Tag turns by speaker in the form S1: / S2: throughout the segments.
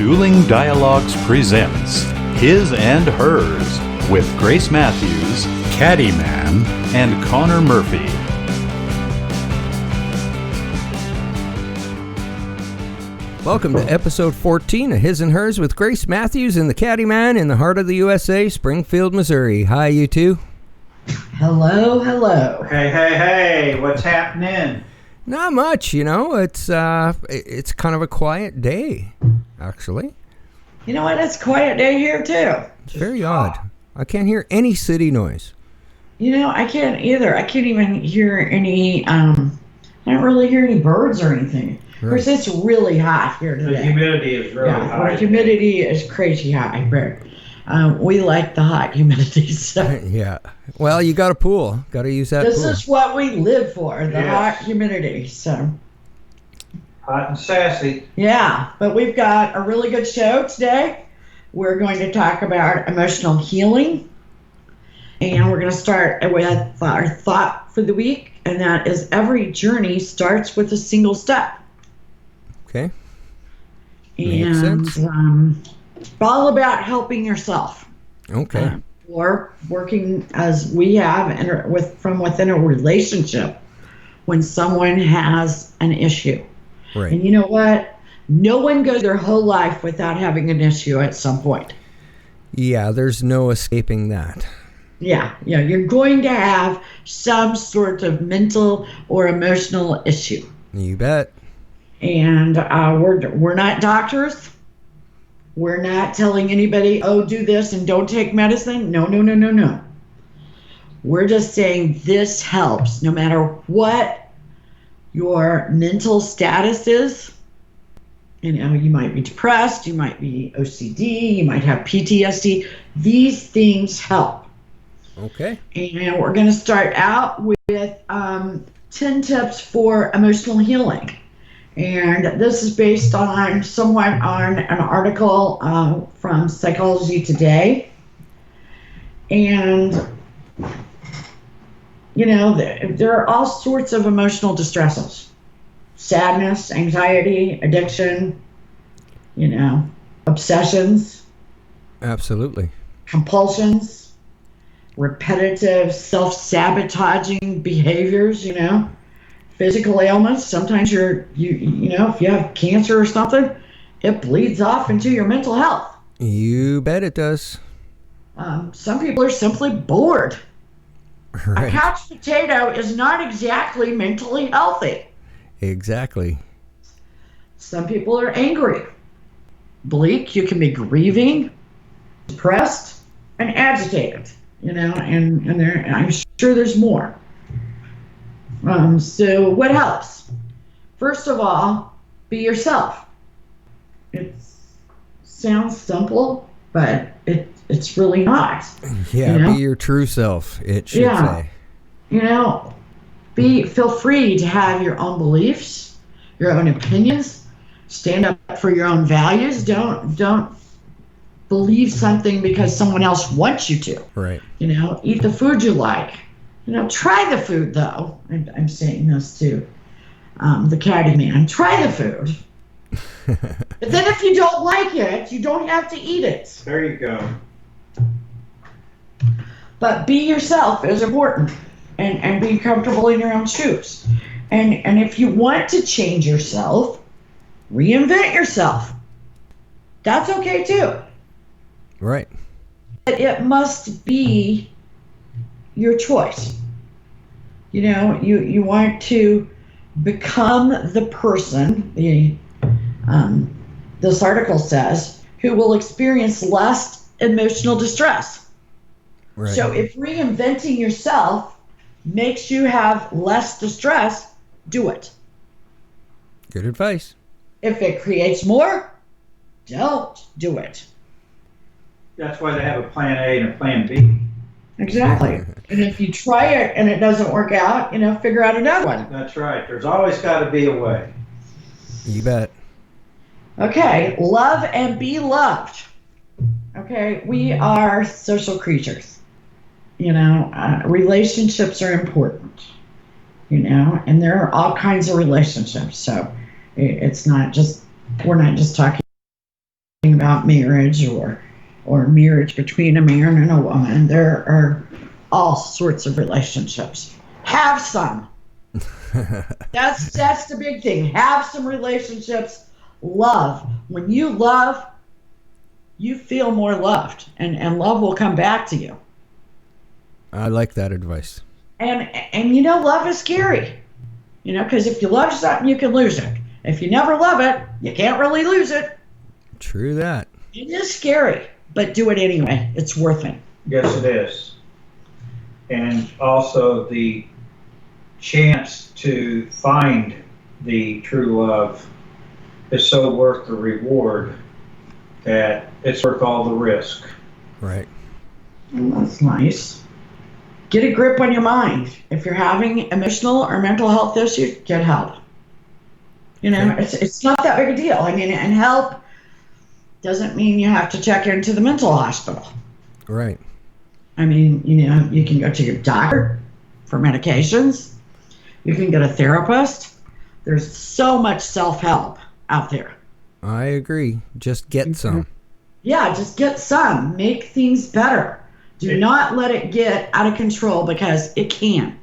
S1: Dueling Dialogues presents His and Hers with Grace Matthews, Caddyman, and Connor Murphy.
S2: Welcome to episode 14 of His and Hers with Grace Matthews and the Caddyman in the heart of the USA, Springfield, Missouri. Hi, you two.
S3: Hello, hello.
S4: Hey, what's happening?
S2: Not much, you know. It's kind of a quiet day, actually.
S3: You know what? It's a quiet day here, too.
S2: It's very odd. I can't hear any city noise.
S3: You know, I can't either. I can't even hear any, I don't really hear any birds or anything. Of course, it's really hot here today.
S4: The humidity is really high.
S3: The humidity is crazy high, but we like the hot humidity. So.
S2: Yeah. Well, you got a pool. Got to use that
S3: This
S2: pool.
S3: is what we live for, the
S4: Yes.
S3: hot humidity. So.
S4: Hot and sassy.
S3: Yeah, but we've got a really good show today. We're going to talk about emotional healing. And we're going to start with our thought for the week, and that is every journey starts with a single step.
S2: Okay. Makes
S3: And
S2: sense.
S3: It's all about helping yourself.
S2: Okay.
S3: Or working as we have from within a relationship when someone has an issue.
S2: Right.
S3: And you know what? No one goes their whole life without having an issue at some point.
S2: Yeah, there's no escaping that.
S3: Yeah, you're going to have some sort of mental or emotional issue.
S2: You bet.
S3: And we're not doctors. We're not telling anybody, oh, do this and don't take medicine. No. We're just saying this helps no matter what your mental status is. You know, you might be depressed, you might be OCD, you might have PTSD. These things help.
S2: Okay.
S3: And we're going to start out with 10 tips for emotional healing. And this is based on an article from Psychology Today. And, you know, there are all sorts of emotional distresses. Sadness, anxiety, addiction, you know, obsessions.
S2: Absolutely.
S3: Compulsions, repetitive self-sabotaging behaviors, you know. Physical ailments, sometimes you know, if you have cancer or something, it bleeds off into your mental health.
S2: You bet it does.
S3: Some people are simply bored.
S2: Right.
S3: A couch potato is not exactly mentally healthy.
S2: Exactly.
S3: Some people are angry. Bleak, you can be grieving, depressed, and agitated, you know, and I'm sure there's more. So what helps? First of all, be yourself. It sounds simple, but it's really not.
S2: Yeah,
S3: you know?
S2: Be your true self, it should say.
S3: You know, feel free to have your own beliefs, your own opinions, stand up for your own values. Don't believe something because someone else wants you to.
S2: Right.
S3: You know, eat the food you like. You know, try the food, though. I'm saying this to the Caddyman. Try the food. But then if you don't like it, you don't have to eat it.
S4: There you go.
S3: But be yourself is important. And be comfortable in your own shoes. And if you want to change yourself, reinvent yourself. That's okay, too.
S2: Right.
S3: But it must be your choice. You know, you want to become the person, this article says, who will experience less emotional distress.
S2: Right.
S3: So if reinventing yourself makes you have less distress, do it.
S2: Good advice.
S3: If it creates more, don't do it.
S4: That's why they have a plan A and a plan B.
S3: Exactly. And if you try it and it doesn't work out, you know, figure out another one.
S4: That's right. There's always got to be a way.
S2: You bet.
S3: Okay, love and be loved. Okay, we are social creatures. You know, relationships are important. You know, and there are all kinds of relationships. So it's not just, we're not just talking about marriage or marriage between a man and a woman. There are all sorts of relationships. Have some. That's the big thing. Have some relationships. Love. When you love, you feel more loved, and love will come back to you.
S2: I like that advice.
S3: And love is scary. Because if you love something, you can lose it. If you never love it, you can't really lose it.
S2: True that.
S3: It is scary, but do it anyway. It's worth it.
S4: Yes, it is. And also the chance to find the true love is so worth the reward that it's worth all the risk.
S2: Right.
S3: Well, that's nice. Get a grip on your mind. If you're having emotional or mental health issues, get help. It's not that big a deal. And help doesn't mean you have to check into the mental hospital.
S2: Right.
S3: You can go to your doctor for medications. You can get a therapist. There's so much self-help out there.
S2: I agree. Just get some.
S3: Yeah, just get some. Make things better. Do not let it get out of control, because it can.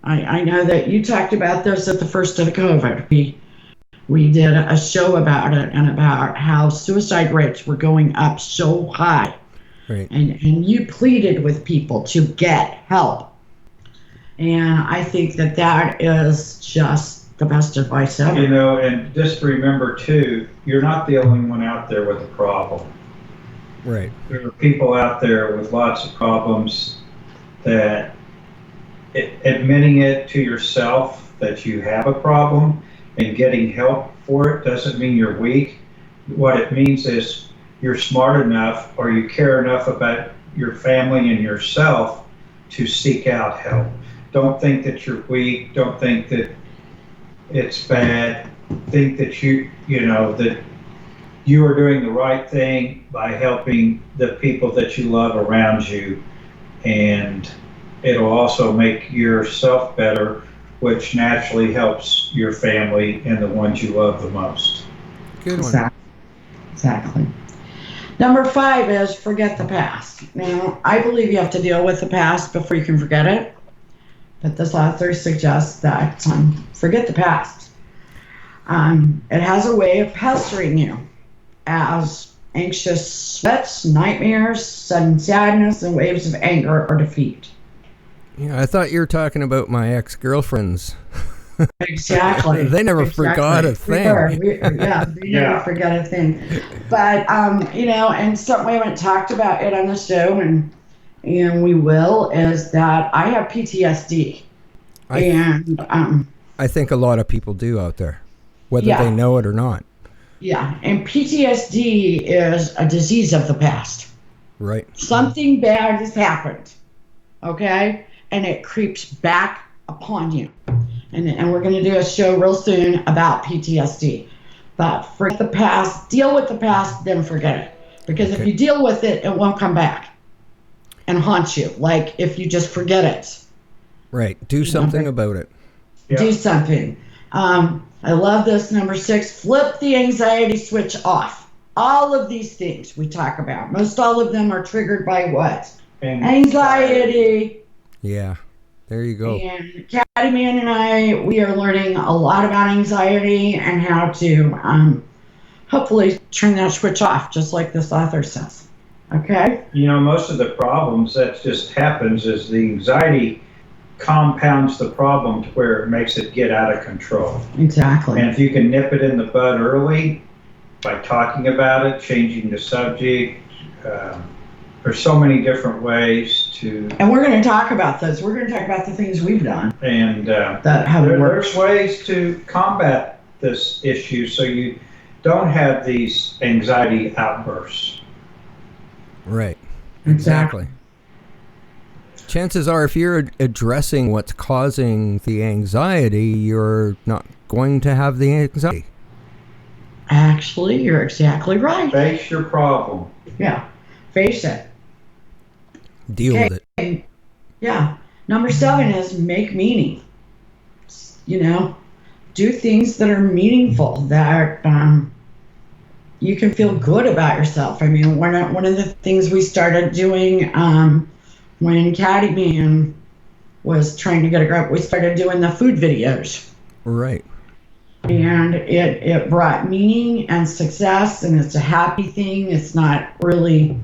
S3: I know that you talked about this at the first of the COVID. We did a show about it and about how suicide rates were going up so high.
S2: Right.
S3: And you pleaded with people to get help. And I think that is just the best advice ever.
S4: And just remember too, you're not the only one out there with a problem.
S2: Right.
S4: There are people out there with lots of problems that admitting it to yourself that you have a problem and getting help for it doesn't mean you're weak. What it means is you're smart enough or you care enough about your family and yourself to seek out help. Don't think that you're weak. Don't think that it's bad. Think that that you are doing the right thing by helping the people that you love around you, and it'll also make yourself better, which naturally helps your family and the ones you love the most.
S2: Good one.
S3: Exactly. Number 5 is forget the past. Now, I believe you have to deal with the past before you can forget it, but this author suggests that forget the past. It has a way of pestering you as anxious sweats, nightmares, sudden sadness, and waves of anger or defeat.
S2: Yeah, I thought you were talking about my ex-girlfriends.
S3: Exactly.
S2: They never forgot a thing.
S3: They never forget a thing. But, and something we haven't talked about it on the show, and we will, is that I have PTSD.
S2: I think a lot of people do out there, whether they know it or not.
S3: Yeah, and PTSD is a disease of the past.
S2: Right.
S3: Something bad has happened, okay? And it creeps back upon you. And we're going to do a show real soon about PTSD. But forget the past, deal with the past, then forget it. Because if you deal with it, it won't come back and haunt you, like if you just forget it.
S2: Right. Do something about it.
S3: Yeah. Do something. I love this, number 6, flip the anxiety switch off. All of these things we talk about, most all of them are triggered by what? Anxiety.
S2: Yeah, there you go.
S3: And Caddy Man and we are learning a lot about anxiety and how to hopefully turn that switch off, just like this author says. Okay?
S4: Most of the problems that just happens is the anxiety compounds the problem to where it makes it get out of control.
S3: Exactly.
S4: And if you can nip it in the bud early by talking about it, changing the subject, there's so many different ways to.
S3: And we're going to talk about those. We're going to talk about the things we've done.
S4: And there's ways to combat this issue so you don't have these anxiety outbursts.
S2: Right. Exactly. Chances are, if you're addressing what's causing the anxiety, you're not going to have the anxiety.
S3: Actually, you're exactly right.
S4: Face your problem.
S3: Yeah, face it.
S2: Deal with it.
S3: Yeah. Number 7 is make meaning. Do things that are meaningful, that you can feel good about yourself. I mean, one of the things we started doing when Caddy Man was trying to get a grip, we started doing the food videos.
S2: Right.
S3: And it brought meaning and success, and it's a happy thing. It's not really,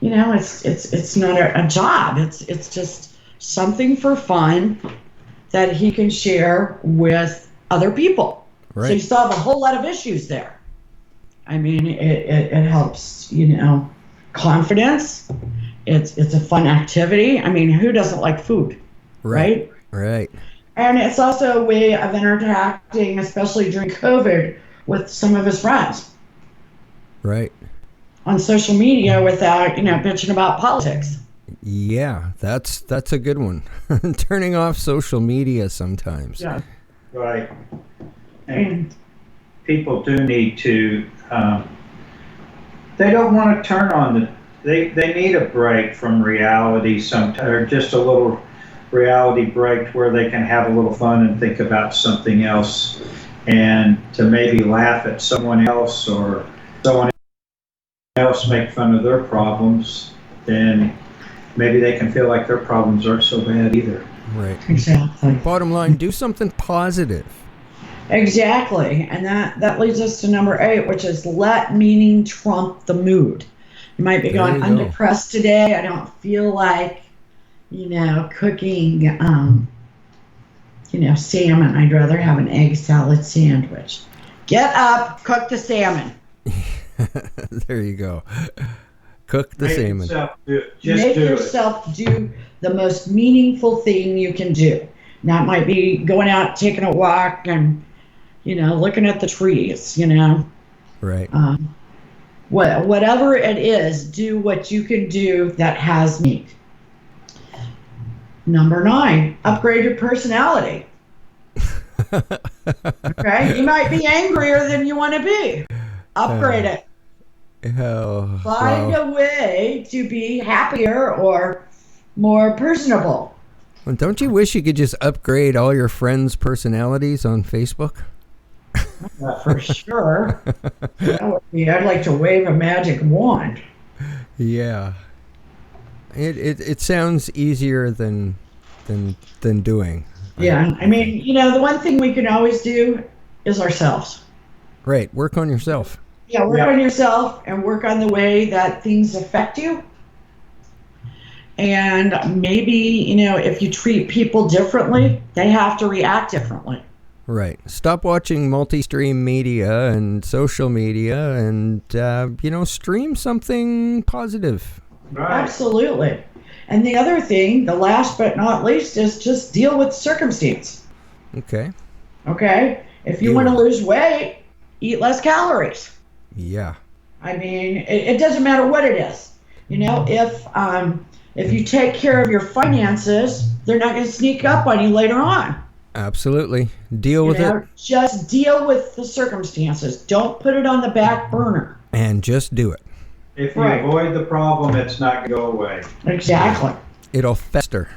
S3: it's not a job. It's just something for fun that he can share with other people.
S2: Right.
S3: So you solve a whole lot of issues there. I mean, it helps, confidence. It's a fun activity. I mean, who doesn't like food, right?
S2: Right.
S3: And it's also a way of interacting, especially during COVID, with some of his friends.
S2: Right.
S3: On social media without, bitching about politics.
S2: Yeah, that's a good one. Turning off social media sometimes.
S3: Yeah.
S4: Right. And people do need to, they don't want to turn on they need a break from reality sometimes, or just a little reality break where they can have a little fun and think about something else, and to maybe laugh at someone else or someone else make fun of their problems, then maybe they can feel like their problems aren't so bad either.
S2: Right.
S3: Exactly.
S2: Bottom line, do something positive.
S3: Exactly. And that leads us to number 8, which is let meaning trump the mood. You might be going, I'm depressed today. I don't feel like, cooking, salmon. I'd rather have an egg salad sandwich. Get up, cook the salmon.
S2: There you go. Cook the salmon.
S3: Make yourself do the most meaningful thing you can do. That might be going out, taking a walk, and looking at the trees.
S2: Right.
S3: Whatever it is, do what you can do that has meaning. Number 9, upgrade your personality. Okay, you might be angrier than you want to be. Upgrade it. Find a way to be happier or more personable.
S2: Well, don't you wish you could just upgrade all your friends' personalities on Facebook?
S3: For sure. I'd like to wave a magic wand.
S2: Yeah. It sounds easier than doing.
S3: Yeah, I mean, the one thing we can always do is ourselves.
S2: Right, work on yourself.
S3: Yeah, work on yourself and work on the way that things affect you. And maybe, if you treat people differently, they have to react differently.
S2: Right. Stop watching multi-stream media and social media and, stream something positive.
S4: Right.
S3: Absolutely. And the other thing, the last but not least, is just deal with circumstance.
S2: Okay.
S3: Okay? If you want to lose weight, eat less calories.
S2: Yeah.
S3: I mean, it doesn't matter what it is. If you take care of your finances, they're not going to sneak up on you later on.
S2: Absolutely. Deal with it.
S3: Just deal with the circumstances. Don't put it on the back burner.
S2: And just do it.
S4: If you avoid the problem, it's not going to go away.
S3: Exactly.
S2: It'll fester.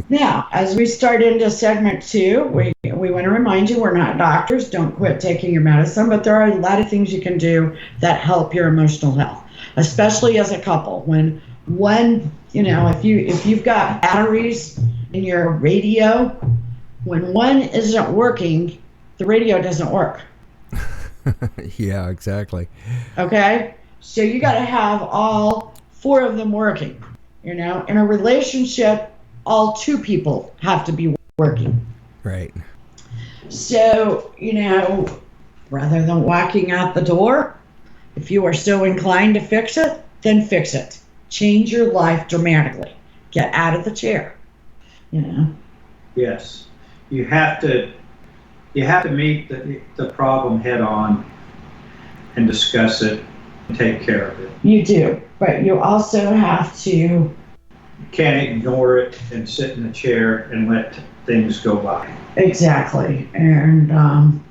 S3: Now, as we start into segment 2, we want to remind you we're not doctors. Don't quit taking your medicine, but there are a lot of things you can do that help your emotional health, especially as a couple. When one, if you've got batteries in your radio, when one isn't working, the radio doesn't work.
S2: Yeah, exactly.
S3: Okay? So you got to have all 4 of them working. In a relationship, all 2 people have to be working.
S2: Right.
S3: So, rather than walking out the door, if you are so inclined to fix it, then fix it. Change your life dramatically. Get out of the chair.
S4: Yes. You have to meet the problem head on and discuss it and take care of it.
S3: You do, but you also have to.
S4: You can't ignore it and sit in a chair and let things go by.
S3: Exactly. And,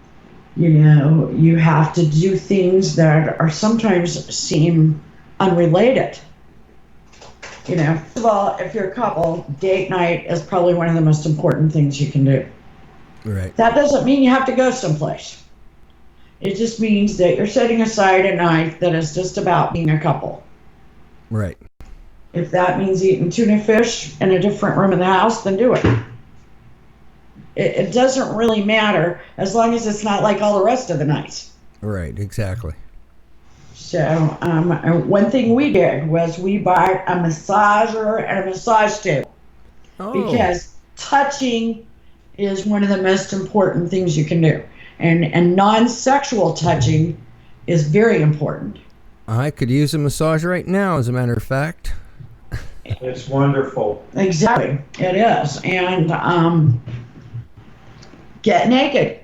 S3: you have to do things that are sometimes seem unrelated. First of all, if you're a couple, date night is probably one of the most important things you can do.
S2: Right.
S3: That doesn't mean you have to go someplace. It just means that you're setting aside a night that is just about being a couple.
S2: Right.
S3: If that means eating tuna fish in a different room of the house, then do it. It doesn't really matter as long as it's not like all the rest of the nights.
S2: Right, exactly.
S3: So one thing we did was we bought a massager and a massage table.
S2: Oh.
S3: Because touching is one of the most important things you can do. And non-sexual touching is very important.
S2: I could use a massage right now, as a matter of fact.
S4: It's wonderful.
S3: Exactly, it is. And get naked.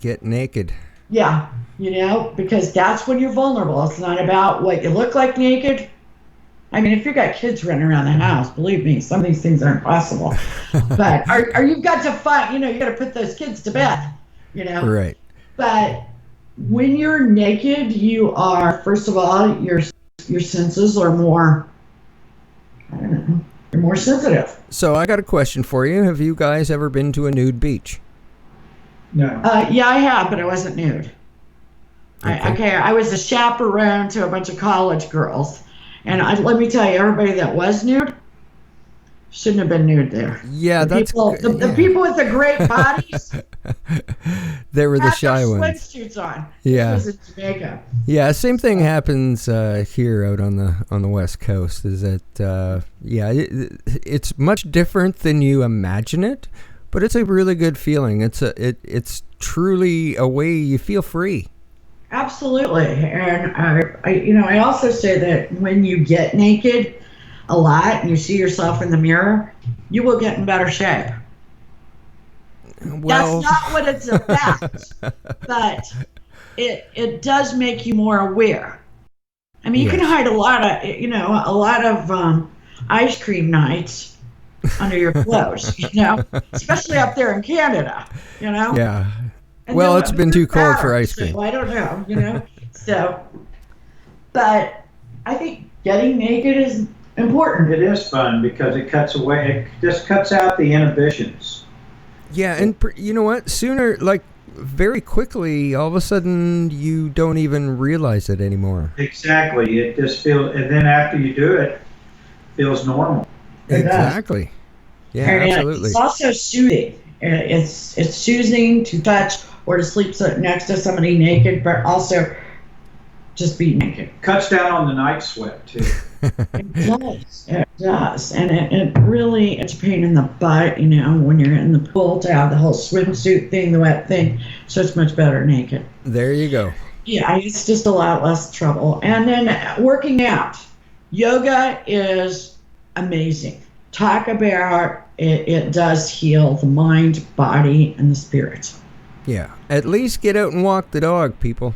S2: Get naked.
S3: Yeah, because that's when you're vulnerable. It's not about what you look like naked. I mean, if you've got kids running around the house, believe me, some of these things aren't possible. But or you've got to find, you got to put those kids to bed,
S2: Right.
S3: But when you're naked, you are, first of all, your senses are more, I don't know, you're more sensitive.
S2: So I got a question for you. Have you guys ever been to a nude beach?
S4: No.
S3: Yeah, I have, but I wasn't nude.
S2: Okay.
S3: I was a chaperone to a bunch of college girls. And let me tell you, everybody that was nude shouldn't have been nude there.
S2: Yeah,
S3: the people with the great bodies.
S2: They were the shy ones.
S3: Swimsuits on.
S2: Yeah.
S3: This was in Jamaica.
S2: Yeah, same thing happens here out on the West Coast. Is that it's much different than you imagine it, but it's a really good feeling. It's truly a way you feel free.
S3: Absolutely, and I also say that when you get naked a lot and you see yourself in the mirror, you will get in better shape.
S2: Well,
S3: that's not what it's about, but it does make you more aware. I mean, you can hide a lot of ice cream nights under your clothes, especially up there in Canada,
S2: Yeah.
S3: And
S2: well, it's been too cold for ice cream.
S3: So I don't know, So, but I think getting naked is important.
S4: It is fun because it just cuts out the inhibitions.
S2: Yeah, and you know what? Sooner, very quickly, all of a sudden, you don't even realize it anymore.
S4: Exactly. It just feels, and then after you do it, it feels normal.
S2: Exactly. Yeah,
S3: and
S2: absolutely.
S3: It's also soothing. It's soothing to touch or to sleep next to somebody naked, but also just be naked.
S4: Cuts down on the night sweat too.
S3: It does. And it really, it's a pain in the butt, when you're in the pool to have the whole swimsuit thing, the wet thing. So it's much better naked.
S2: There you go.
S3: Yeah, it's just a lot less trouble. And then working out. Yoga is amazing. Talk about it does heal the mind, body, and the spirit.
S2: Yeah, at least get out and walk the dog, people.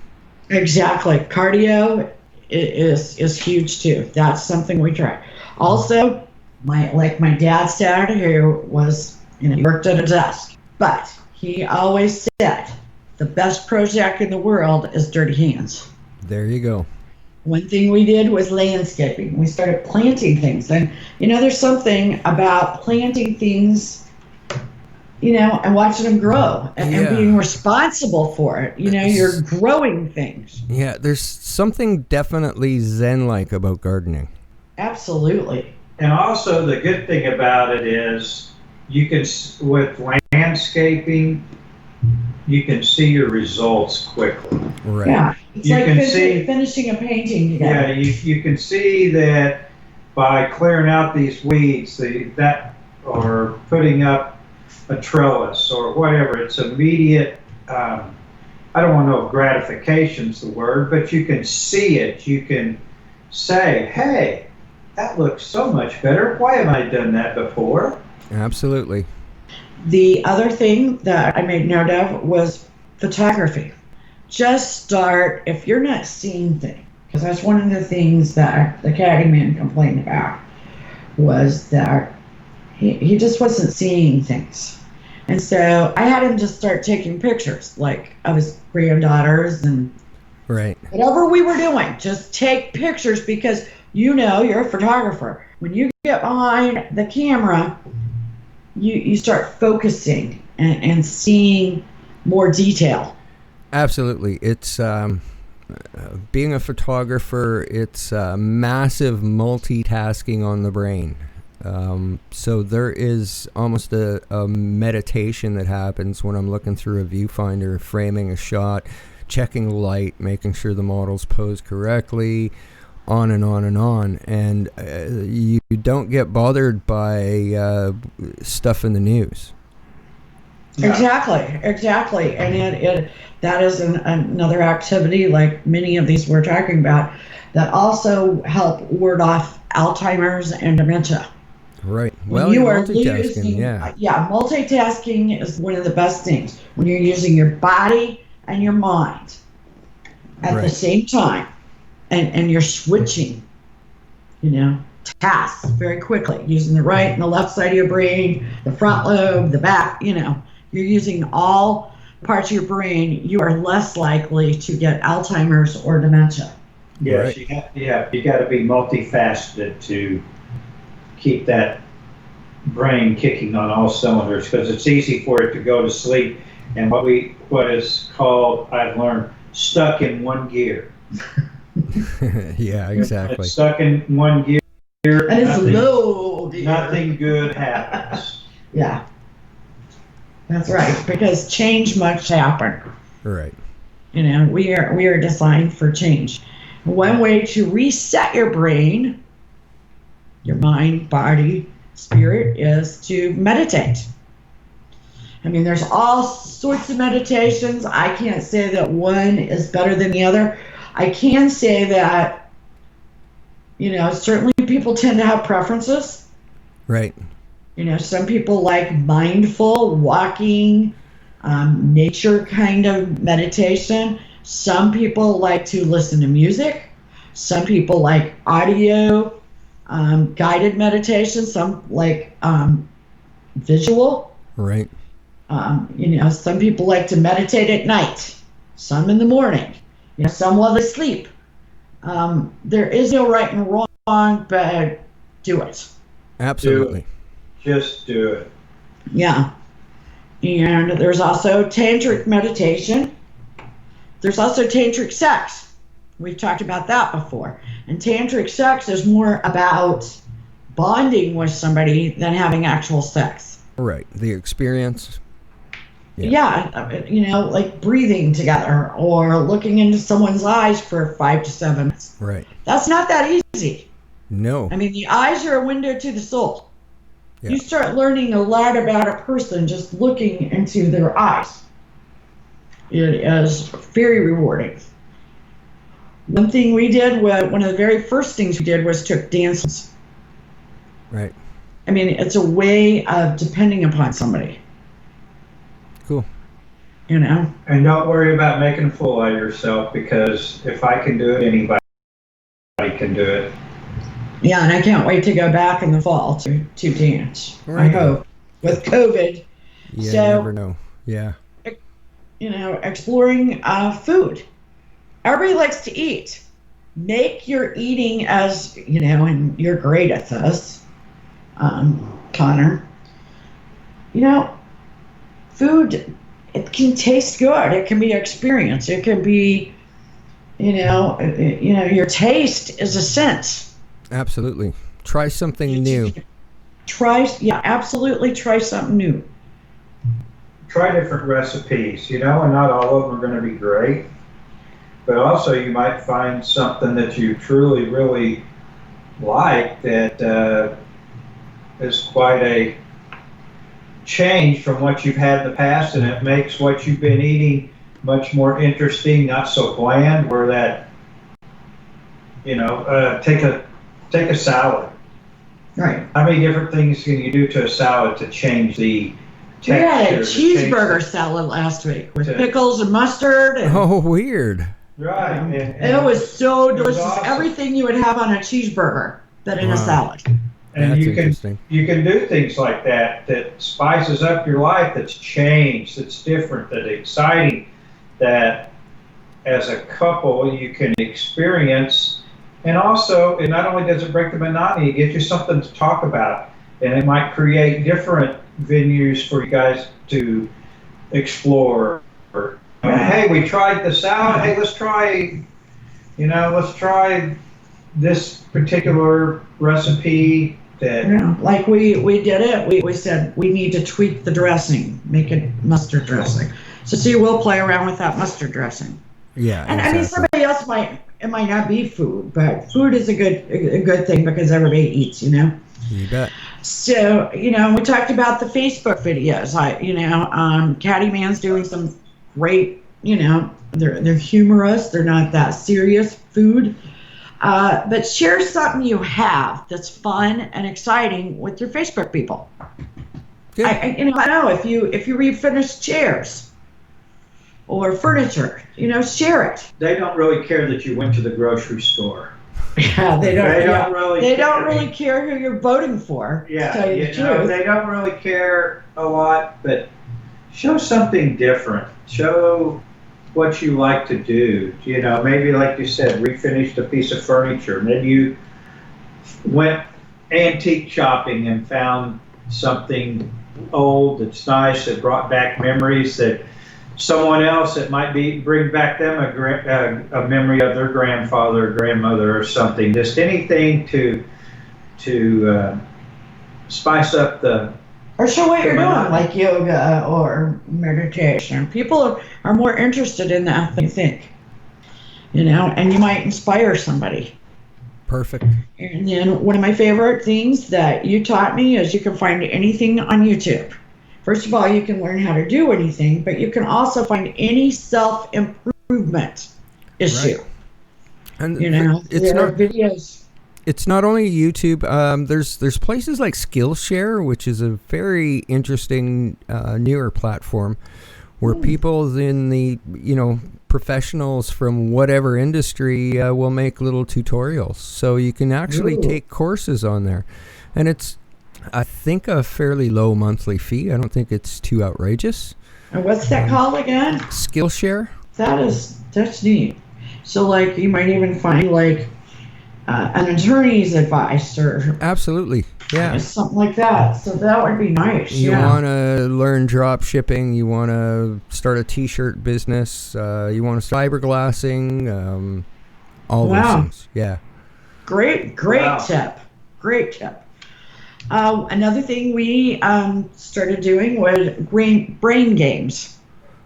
S3: Exactly. Cardio is huge too. That's something we try. Also, my dad said, who was he worked at a desk, but he always said the best project in the world is dirty hands.
S2: There you go.
S3: One thing we did was landscaping. We started planting things. And, there's something about planting things, and watching them grow and being responsible for it. You're growing things.
S2: Yeah, there's something definitely zen-like about gardening.
S3: Absolutely.
S4: And also the good thing about it is you can, with landscaping, you can see your results quickly.
S2: Right.
S3: Yeah. It's
S4: You
S3: like
S4: can see-
S3: finishing a painting together.
S4: Yeah, you can see that by clearing out these weeds, or putting up a trellis or whatever. It's immediate. I don't want to know if gratification's the word, but you can see it. You can say, "Hey, that looks so much better. Why haven't I done that before?"
S2: Absolutely.
S3: The other thing that I made note of was photography. Just start, if you're not seeing things, because that's one of the things that the caddy man complained about, was that he just wasn't seeing things. And so I had him just start taking pictures, of his granddaughters and
S2: Right.
S3: whatever we were doing. Just take pictures because you're a photographer. When you get behind the camera, you start focusing and seeing more detail.
S2: Absolutely. It's being a photographer, it's massive multitasking on the brain. So there is almost a meditation that happens when I'm looking through a viewfinder, framing a shot, checking light, making sure the model's posed correctly, on and on and on. And you don't get bothered by stuff in the news.
S3: Exactly. And that is another activity, like many of these we're talking about, that also help ward off Alzheimer's and dementia.
S2: Right.
S3: When
S2: Well,
S3: you
S2: you're
S3: are
S2: multitasking,
S3: using,
S2: yeah.
S3: multitasking is one of the best things when you're using your body and your mind at the same time, and you're switching, tasks very quickly, using the right and the left side of your brain, the front lobe, the back, you're using all parts of your brain. You are less likely to get Alzheimer's or dementia.
S4: Yes, you got to be multifaceted to keep that brain kicking on all cylinders, because it's easy for it to go to sleep and what is called, I've learned, stuck in one gear.
S2: Yeah, exactly.
S4: It's stuck in one gear,
S3: and it's low gear.
S4: Nothing good happens.
S3: Yeah, that's right, because change must happen.
S2: Right.
S3: We are designed for change. One way to reset your brain, your mind, body, spirit, is to meditate. I mean, there's all sorts of meditations. I can't say that one is better than the other. I can say that, certainly people tend to have preferences.
S2: Right.
S3: Some people like mindful walking, nature kind of meditation. Some people like to listen to music. Some people like audio, guided meditation. Some like visual.
S2: Right.
S3: Some people like to meditate at night. Some in the morning. Some while they sleep. There is no right and wrong, but do it.
S2: Absolutely.
S4: Just do it.
S3: Yeah. And there's also tantric meditation. There's also tantric sex. We've talked about that before. And tantric sex is more about bonding with somebody than having actual sex.
S2: Right. The experience.
S3: Yeah, like breathing together or looking into someone's eyes for 5 to 7 minutes.
S2: Right.
S3: That's not that easy.
S2: No.
S3: I mean, the eyes are a window to the soul.
S2: Yeah.
S3: You start learning a lot about a person just looking into their eyes. It is very rewarding. One thing we did, one of the very first things we did was took dances.
S2: Right.
S3: I mean, it's a way of depending upon somebody.
S2: Cool.
S4: And don't worry about making a fool out of yourself, because if I can do it, anybody can do it.
S3: Yeah, and I can't wait to go back in the fall to dance. Right. I hope. With COVID.
S2: Yeah, you never know. Yeah.
S3: Exploring food. Everybody likes to eat. Make your eating as, and you're great at this, Connor. Food, it can taste good. It can be experienced. It can be, your taste is a sense.
S2: Absolutely. Try something new.
S3: Absolutely try something new.
S4: Try different recipes, and not all of them are going to be great. But also you might find something that you truly, really like that is quite a change from what you've had in the past, and it makes what you've been eating much more interesting, not so bland. Where that, take a salad.
S3: Right.
S4: How many different things can you do to a salad to change the texture?
S3: We had a cheeseburger salad last week with pickles and mustard.
S2: Oh, weird.
S4: Right. And
S3: it was so delicious.
S4: Awesome.
S3: Everything you would have on a cheeseburger, but in a salad.
S4: And
S2: That's
S4: you can do things like that spices up your life, that's changed, that's different, that's exciting, that as a couple you can experience. And also, it not only does it break the monotony, it gives you something to talk about. And it might create different venues for you guys to explore. Hey, we tried this out. Hey, let's try this particular recipe that.
S3: Yeah, like we did it. We said we need to tweak the dressing, make it mustard dressing. So see, we'll play around with that mustard dressing.
S2: Yeah,
S3: And
S2: exactly.
S3: I mean, somebody else it might not be food, but food is a good thing because everybody eats, you know.
S2: You bet.
S3: So, you know, we talked about the Facebook videos. Caddy Man's doing some great, you know, they're humorous. They're not that serious food. But share something you have that's fun and exciting with your Facebook people.
S2: Good.
S3: I know if you refinish chairs or furniture, you know, share it.
S4: They don't really care that you went to the grocery store.
S3: Yeah, they don't really
S4: care.
S3: care who you're voting for.
S4: Yeah,
S3: to tell you the truth.
S4: they don't really care a lot, but show something different. Show what you like to do. You know, maybe like you said, refinished a piece of furniture. Maybe you went antique shopping and found something old that's nice that brought back memories that someone else that might bring back them a memory of their grandfather or grandmother or something. Just anything to spice up the.
S3: Or show what you're doing, like yoga or meditation. People are more interested in that than you think. You know, and you might inspire somebody.
S2: Perfect.
S3: And then one of my favorite things that you taught me is you can find anything on YouTube. First of all, you can learn how to do anything, but you can also find any self-improvement issue.
S2: Right. And
S3: you know,
S2: it's
S3: there are
S2: not
S3: videos.
S2: It's not only YouTube. There's places like Skillshare, which is a very interesting newer platform where people in the professionals from whatever industry will make little tutorials. So you can actually take courses on there, and it's I think a fairly low monthly fee. I don't think it's too outrageous.
S3: And what's that called again?
S2: Skillshare.
S3: That's neat. So like you might even find like an attorney's advice or
S2: absolutely, yeah,
S3: something like that. So that would be nice.
S2: You want to learn drop shipping. You want to start a T-shirt business. You want to fiberglassing. All those things. Yeah.
S3: Great tip. Great tip. Another thing we started doing was brain games.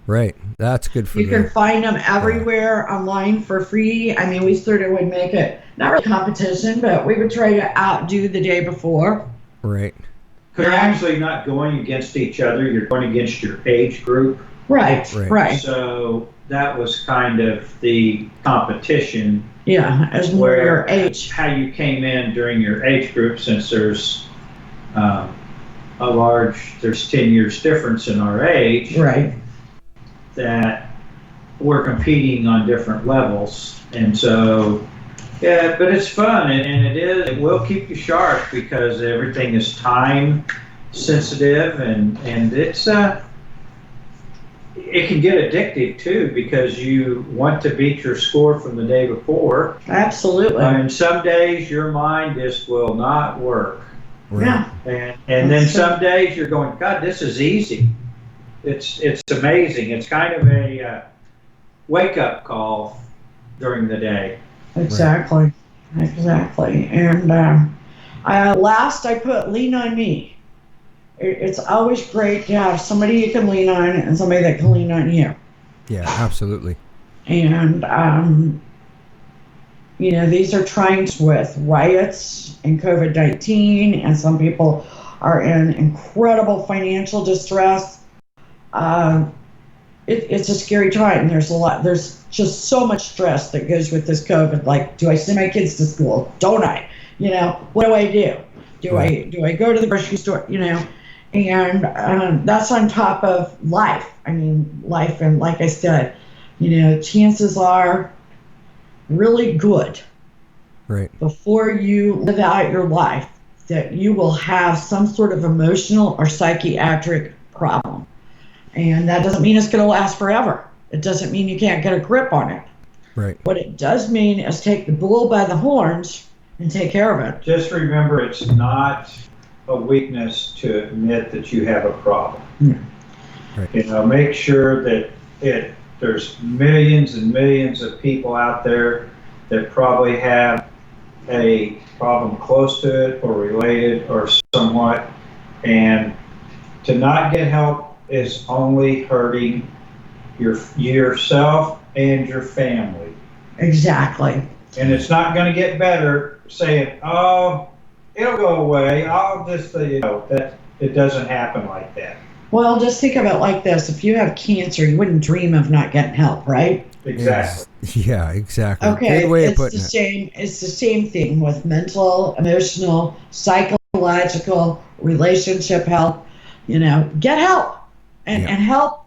S2: Right, that's good for
S3: you. You can find them everywhere online for free. I mean, we would make it not really competition, but we would try to outdo the day before.
S2: Right.
S4: Because you're actually not going against each other. You're going against your age group.
S3: Right.
S4: So that was kind of the competition.
S3: Yeah, as more your age.
S4: How you came in during your age group, since there's there's 10 years difference in our age.
S3: Right.
S4: That we're competing on different levels. And so, yeah, but it's fun, and it will keep you sharp because everything is time sensitive, and it's it can get addictive too because you want to beat your score from the day before.
S3: Absolutely.
S4: And some days your mind just will not work.
S3: Right.
S4: Yeah. And then some days you're going, God, this is easy. It's amazing. It's kind of a wake-up call during the day.
S3: Exactly. And last I put lean on me. It's always great to have somebody you can lean on and somebody that can lean on you.
S2: Yeah, absolutely.
S3: And these are trying with riots and COVID-19, and some people are in incredible financial distress. It's a scary time. There's just so much stress that goes with this COVID. Like, do I send my kids to school? Don't I? What do I do? Do I go to the grocery store? And that's on top of life. I mean, life, and like I said, chances are really good.
S2: Right.
S3: Before you live out your life, that you will have some sort of emotional or psychiatric problem. And that doesn't mean it's going to last forever. It doesn't mean you can't get a grip on it.
S2: Right.
S3: What it does mean is take the bull by the horns and take care of it.
S4: Just remember, it's not a weakness to admit that you have a problem.
S3: Yeah.
S2: Right.
S4: Make sure that there's millions and millions of people out there that probably have a problem close to it or related or somewhat, and to not get help is only hurting yourself and your family.
S3: Exactly.
S4: And it's not going to get better saying, oh, it'll go away. I'll just, that it doesn't happen like that.
S3: Well, just think of it like this. If you have cancer, you wouldn't dream of not getting help, right?
S4: Exactly.
S2: Yeah, exactly.
S3: Okay,
S2: Good way of
S3: it's
S2: putting
S3: the
S2: it.
S3: same. It's the same thing with mental, emotional, psychological, relationship help. Get help, and
S2: Yeah.
S3: and help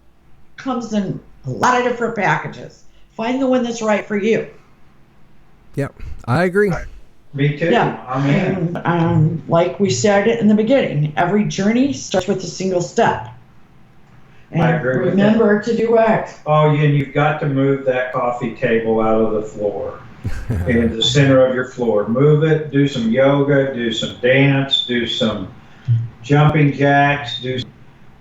S3: comes in a lot of different packages. Find the one that's right for you.
S2: Yep, I agree.
S4: Me too.
S3: Yeah,
S4: I'm in.
S3: and like we said in the beginning, every journey starts with a single step. And
S4: I agree with
S3: remember to do what?
S4: Oh, yeah, and you've got to move that coffee table out of the floor, in the center of your floor. Move it, do some yoga, do some dance, do some jumping jacks,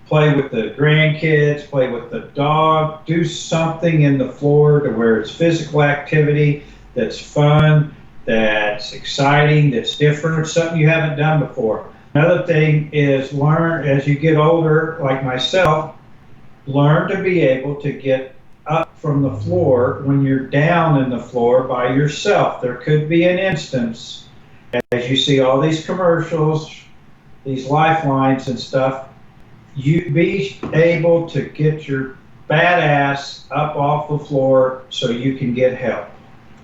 S4: play with the grandkids, play with the dog, do something in the floor to where it's physical activity that's fun, that's exciting, that's different, something you haven't done before. Another thing is learn as you get older, like myself, learn to be able to get up from the floor when you're down in the floor by yourself. There could be an instance, as you see all these commercials, these lifelines and stuff, you be able to get your bad ass up off the floor so you can get help.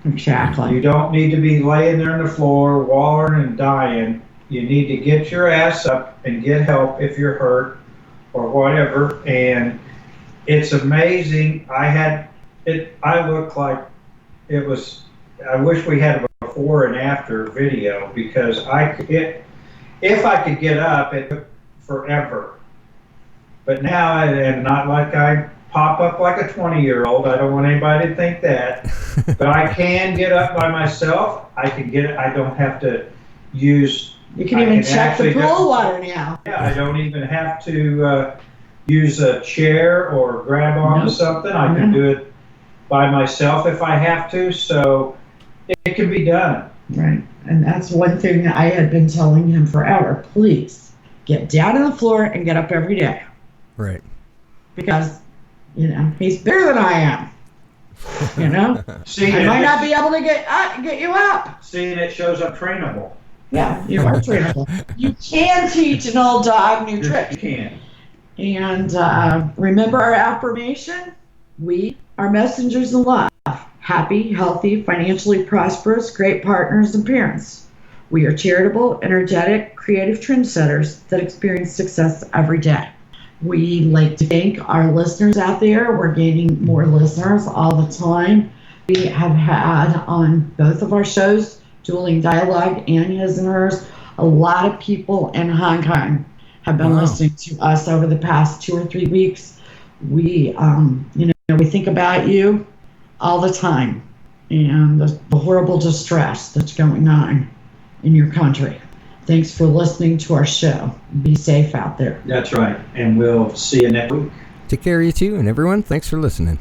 S3: Exactly.
S4: You don't need to be laying there on the floor, wallowing and dying. You need to get your ass up and get help if you're hurt or whatever. And it's amazing. I looked like it was, I wish we had a before and after video, because if I could get up, it took forever. But now, and not like I pop up like a 20-year-old, I don't want anybody to think that, but I can get up by myself. I can get it. I don't have to use.
S3: You can even check the
S4: actually
S3: pool water now.
S4: Yeah, I don't even have to use a chair or grab onto something. I can do it by myself if I have to. So it can be done.
S3: Right. And that's one thing that I had been telling him forever. Please get down on the floor and get up every day.
S2: Right.
S3: Because, he's bigger than I am.
S4: See,
S3: I might not be able to get you up.
S4: See, and it shows I'm trainable.
S3: Yeah, you are trainable. You can teach an old dog new tricks.
S4: You can.
S3: And remember our affirmation? We are messengers of love. Happy, healthy, financially prosperous, great partners and parents. We are charitable, energetic, creative trendsetters that experience success every day. We like to thank our listeners out there. We're gaining more listeners all the time. We have had on both of our shows, Dueling Dialogue and His and Hers, a lot of people in Hong Kong have been listening to us over the past 2 or 3 weeks. We, we think about you all the time, and the horrible distress that's going on in your country. Thanks for listening to our show. Be safe out there.
S4: That's right. And we'll see you next week.
S2: Take care of you too, and everyone, thanks for listening.